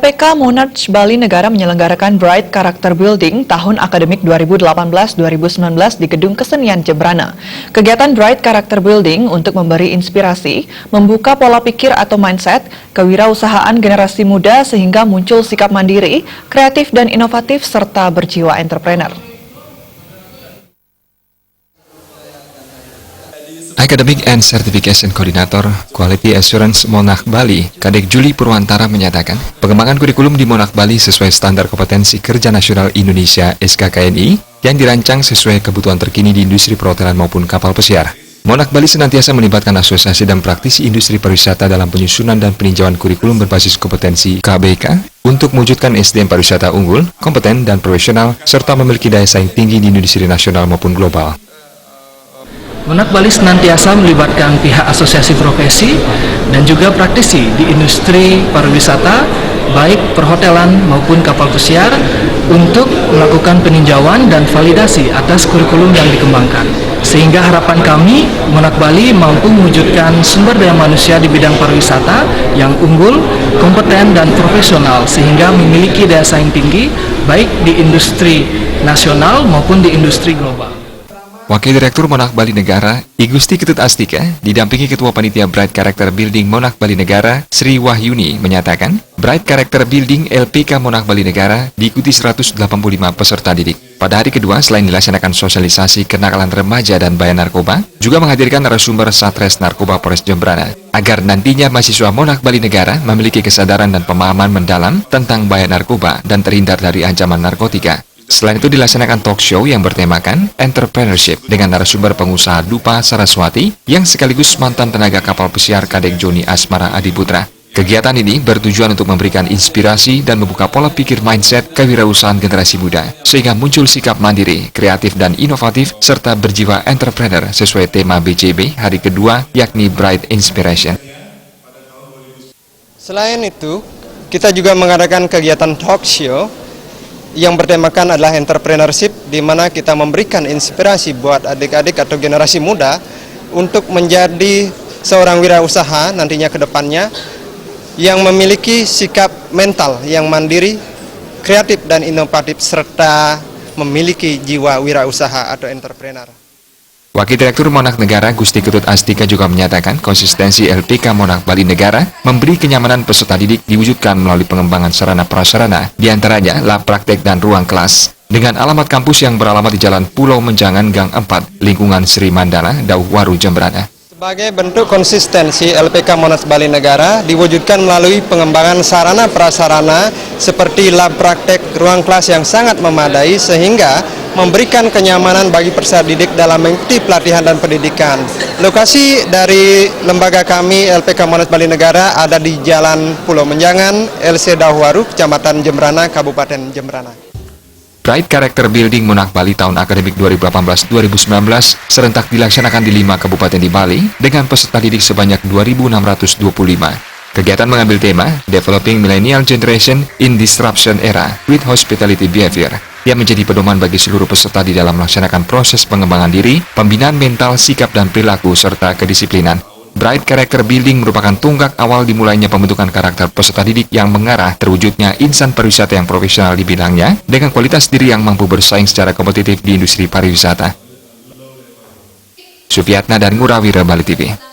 LPK Monarch Bali Negara menyelenggarakan Bright Character Building tahun akademik 2018-2019 di Gedung Kesenian Jembrana. Kegiatan Bright Character Building untuk memberi inspirasi, membuka pola pikir atau mindset, kewirausahaan generasi muda sehingga muncul sikap mandiri, kreatif dan inovatif serta berjiwa entrepreneur. Academic and Certification Coordinator Quality Assurance Monarch Bali, Kadek Juli Purwantara menyatakan, pengembangan kurikulum di Monarch Bali sesuai standar kompetensi kerja nasional Indonesia (SKKNI) yang dirancang sesuai kebutuhan terkini di industri perhotelan maupun kapal pesiar. Monarch Bali senantiasa melibatkan asosiasi dan praktisi industri pariwisata dalam penyusunan dan peninjauan kurikulum berbasis kompetensi KBK untuk mewujudkan SDM pariwisata unggul, kompeten, dan profesional, serta memiliki daya saing tinggi di industri nasional maupun global. Monarch Bali senantiasa melibatkan pihak asosiasi profesi dan juga praktisi di industri pariwisata, baik perhotelan maupun kapal pesiar, untuk melakukan peninjauan dan validasi atas kurikulum yang dikembangkan. Sehingga harapan kami, Monarch Bali mampu mewujudkan sumber daya manusia di bidang pariwisata yang unggul, kompeten, dan profesional, sehingga memiliki daya saing tinggi, baik di industri nasional maupun di industri global. Wakil Direktur Monarch Bali Negara, I Gusti Ketut Astika, didampingi Ketua Panitia Bright Character Building Monarch Bali Negara, Sri Wahyuni, menyatakan, Bright Character Building LPK Monarch Bali Negara diikuti 185 peserta didik. Pada hari kedua, selain dilaksanakan sosialisasi kenakalan remaja dan bahaya narkoba, juga menghadirkan narasumber Satres Narkoba Polres Jembrana, agar nantinya mahasiswa Monarch Bali Negara memiliki kesadaran dan pemahaman mendalam tentang bahaya narkoba dan terhindar dari ancaman narkotika. Selain itu dilaksanakan talk show yang bertemakan entrepreneurship dengan narasumber pengusaha Dupa Saraswati yang sekaligus mantan tenaga kapal pesiar Kadek Joni Asmara Adiputra. Kegiatan ini bertujuan untuk memberikan inspirasi dan membuka pola pikir mindset kewirausahaan generasi muda, sehingga muncul sikap mandiri, kreatif dan inovatif, serta berjiwa entrepreneur sesuai tema BCB hari kedua, yakni Bright Inspiration. Selain itu, kita juga mengadakan kegiatan talk show yang bertemakan adalah entrepreneurship, di mana kita memberikan inspirasi buat adik-adik atau generasi muda untuk menjadi seorang wirausaha nantinya ke depannya yang memiliki sikap mental yang mandiri, kreatif dan inovatif, serta memiliki jiwa wirausaha atau entrepreneur. Wakil Direktur Monarch Negara Gusti Ketut Astika juga menyatakan konsistensi LPK Monarch Bali Negara memberi kenyamanan peserta didik diwujudkan melalui pengembangan sarana prasarana, diantaranya lab praktek dan ruang kelas. Dengan alamat kampus yang beralamat di Jalan Pulau Menjangan Gang 4, lingkungan Sri Mandala, Dauh Waru, Jembrana. Sebagai bentuk konsistensi, LPK Monarch Bali Negara diwujudkan melalui pengembangan sarana prasarana seperti lab praktek, ruang kelas yang sangat memadai sehingga memberikan kenyamanan bagi peserta didik dalam mengikuti pelatihan dan pendidikan. Lokasi dari lembaga kami LPK Monarch Bali Negara ada di Jalan Pulau Menjangan, LC Dauh Waru, Kecamatan Jembrana, Kabupaten Jembrana. Bright Character Building Monarch Bali tahun akademik 2018-2019 serentak dilaksanakan di 5 kabupaten di Bali dengan peserta didik sebanyak 2.625. Kegiatan mengambil tema Developing Millennial Generation in Disruption Era with Hospitality Behavior yang menjadi pedoman bagi seluruh peserta di dalam melaksanakan proses pengembangan diri, pembinaan mental, sikap dan perilaku, serta kedisiplinan. Bright Character Building merupakan tonggak awal dimulainya pembentukan karakter peserta didik yang mengarah terwujudnya insan pariwisata yang profesional di bidangnya dengan kualitas diri yang mampu bersaing secara kompetitif di industri pariwisata. Sufiatna dan Ngurawira, Bali TV.